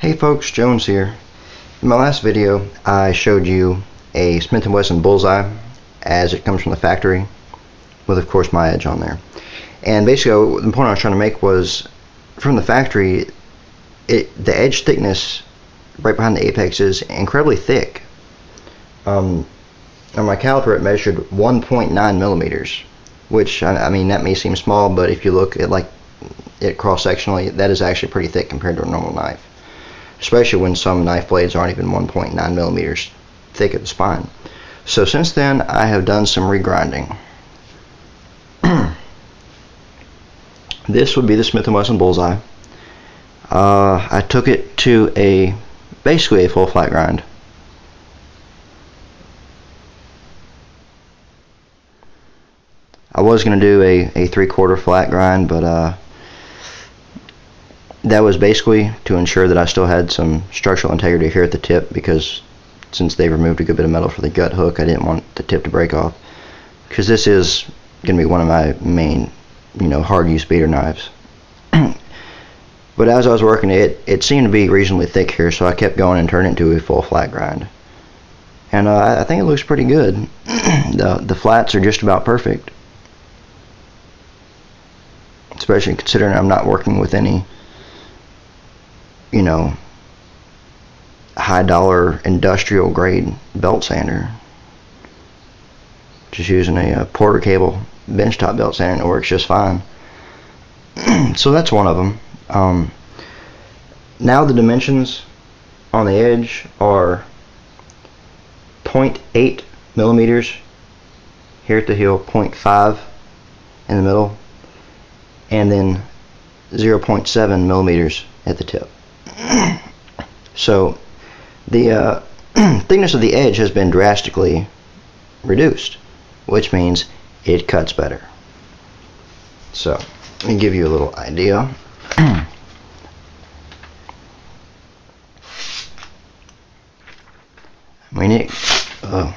Hey folks, Jones here. In my last video I showed you a Smith & Wesson Bullseye as it comes from the factory with of course my edge on there. And basically the point I was trying to make was from the factory the edge thickness right behind the apex is incredibly thick. On my caliper it measured 1.9 millimeters, which I mean that may seem small, but if you look at it cross-sectionally, that is actually pretty thick compared to a normal knife, especially when some knife blades aren't even 1.9 millimeters thick at the spine. So since then I have done some regrinding. This would be the Smith & Wesson Bullseye. I took it to basically a full flat grind. I was going to do a 3/4 flat grind, but that was basically to ensure that I still had some structural integrity here at the tip, because since they removed a good bit of metal for the gut hook, I didn't want the tip to break off, because this is going to be one of my main, hard use beater knives. But as I was working it seemed to be reasonably thick here, so I kept going and turned it into a full flat grind. And I think it looks pretty good. The flats are just about perfect, especially considering I'm not working with any high dollar industrial grade belt sander. Just using a Porter cable benchtop belt sander and it works just fine. So that's one of them. Now the dimensions on the edge are 0.8 millimeters here at the heel, 0.5 in the middle, and then 0.7 millimeters at the tip. So the thickness of the edge has been drastically reduced, which means it cuts better. So let me give you a little idea. Oh,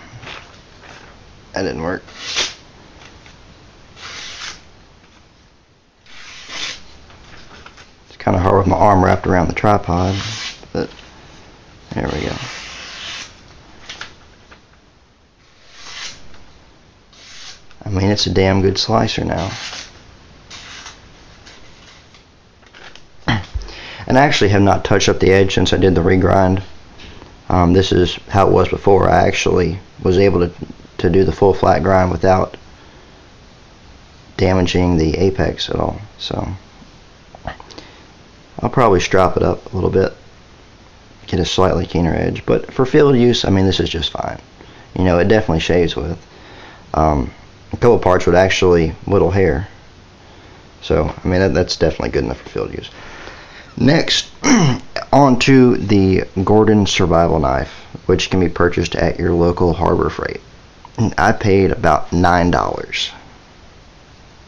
that didn't work. It's kind of hard with my arm wrapped around the tripod, but there we go. I mean, it's a damn good slicer now. And I actually have not touched up the edge since I did the regrind. This is how it was before. I actually was able to do the full flat grind without damaging the apex at all. So I'll probably strap it up a little bit, get a slightly keener edge. But for field use, I mean, this is just fine. It definitely shaves with. A couple parts would actually whittle hair. So I mean that's definitely good enough for field use. Next, onto the Gordon Survival Knife, which can be purchased at your local Harbor Freight. I paid about $9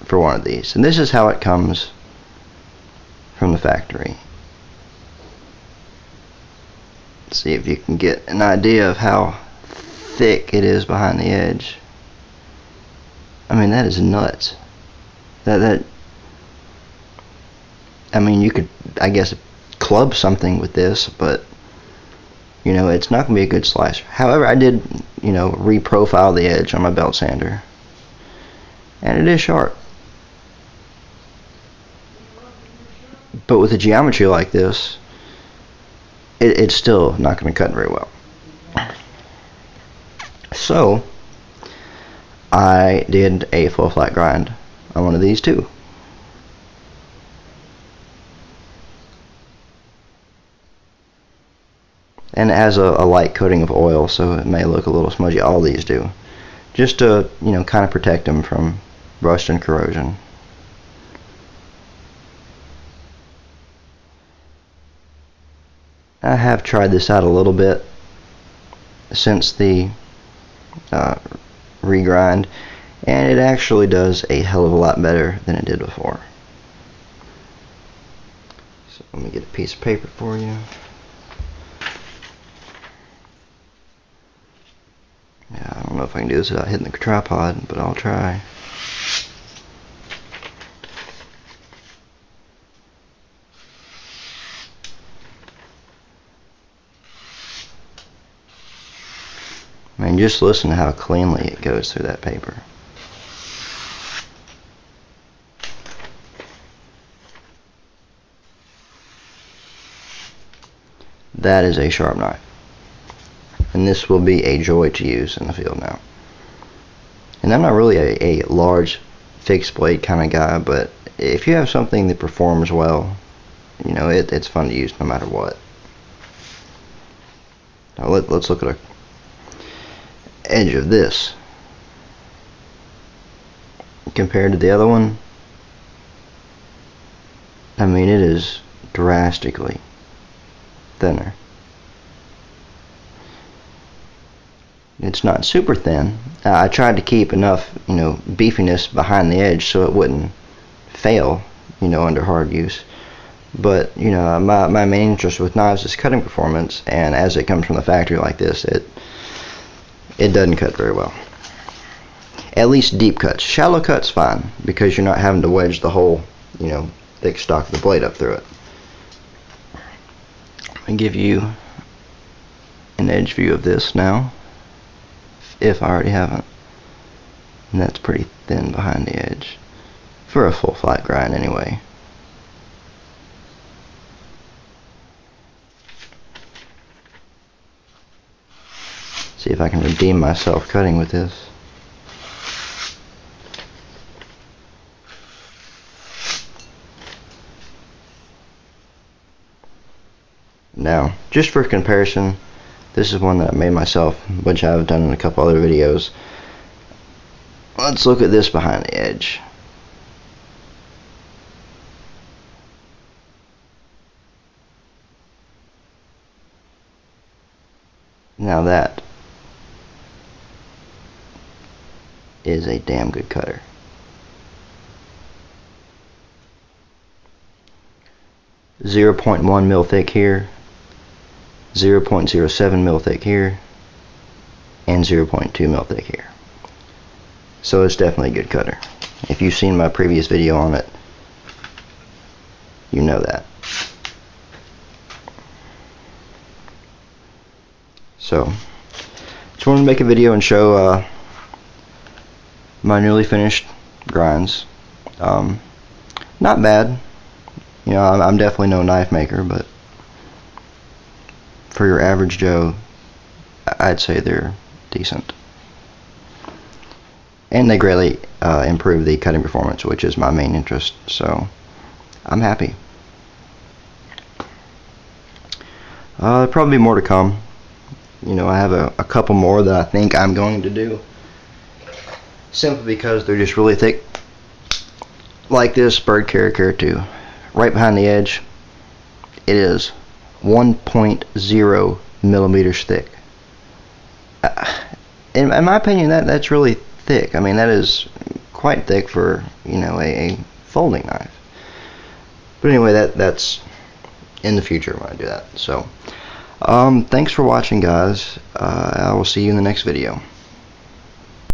for one of these, and this is how it comes from the factory. Let's see if you can get an idea of how thick it is behind the edge. I mean, that is nuts. I mean, you could, I guess, club something with this, but it's not going to be a good slicer. However, I did, reprofile the edge on my belt sander, and it is sharp. But with a geometry like this, it's still not going to cut very well. So I did a full flat grind on one of these too. And it has a light coating of oil, so it may look a little smudgy. All these do, just to kind of protect them from rust and corrosion. I have tried this out a little bit since the regrind, and it actually does a hell of a lot better than it did before. So let me get a piece of paper for you. Yeah, I don't know if I can do this without hitting the tripod, but I'll try. I mean, just listen to how cleanly it goes through that paper. That is a sharp knife. And this will be a joy to use in the field now. And I'm not really a large fixed blade kind of guy, but if you have something that performs well, you know, it's fun to use no matter what. Now let's look at a edge of this compared to the other one. I mean, it is drastically thinner. It's not super thin. I tried to keep enough, you know, beefiness behind the edge so it wouldn't fail, you know, under hard use. But, you know, my main interest with knives is cutting performance, and as it comes from the factory like this, it doesn't cut very well. At least deep cuts. Shallow cuts fine, because you're not having to wedge the whole, you know, thick stock of the blade up through it. I'll give you an edge view of this now, if I already haven't. And that's pretty thin behind the edge for a full flat grind anyway. See if I can redeem myself cutting with this. Now, just for comparison, this is one that I made myself, which I've done in a couple other videos. Let's look at this behind the edge. Now that is a damn good cutter. .1 mil thick here, 0.07 mil thick here, and 0.2 mil thick here. So it's definitely a good cutter. If you've seen my previous video on it, you know that. So, just wanted to make a video and show my newly finished grinds. Not bad. You know, I'm definitely no knife maker, but for your average Joe, I'd say they're decent. And they greatly improve the cutting performance, which is my main interest, so I'm happy. There'll probably be more to come. You know, I have a couple more that I think I'm going to do, simply because they're just really thick, like this Bird Carrier 2. Right behind the edge, it is 1.0 millimeters thick. In my opinion, that's really thick. I mean, that is quite thick for, you know, a folding knife. But anyway, that's in the future when I do that. So, thanks for watching, guys. I will see you in the next video.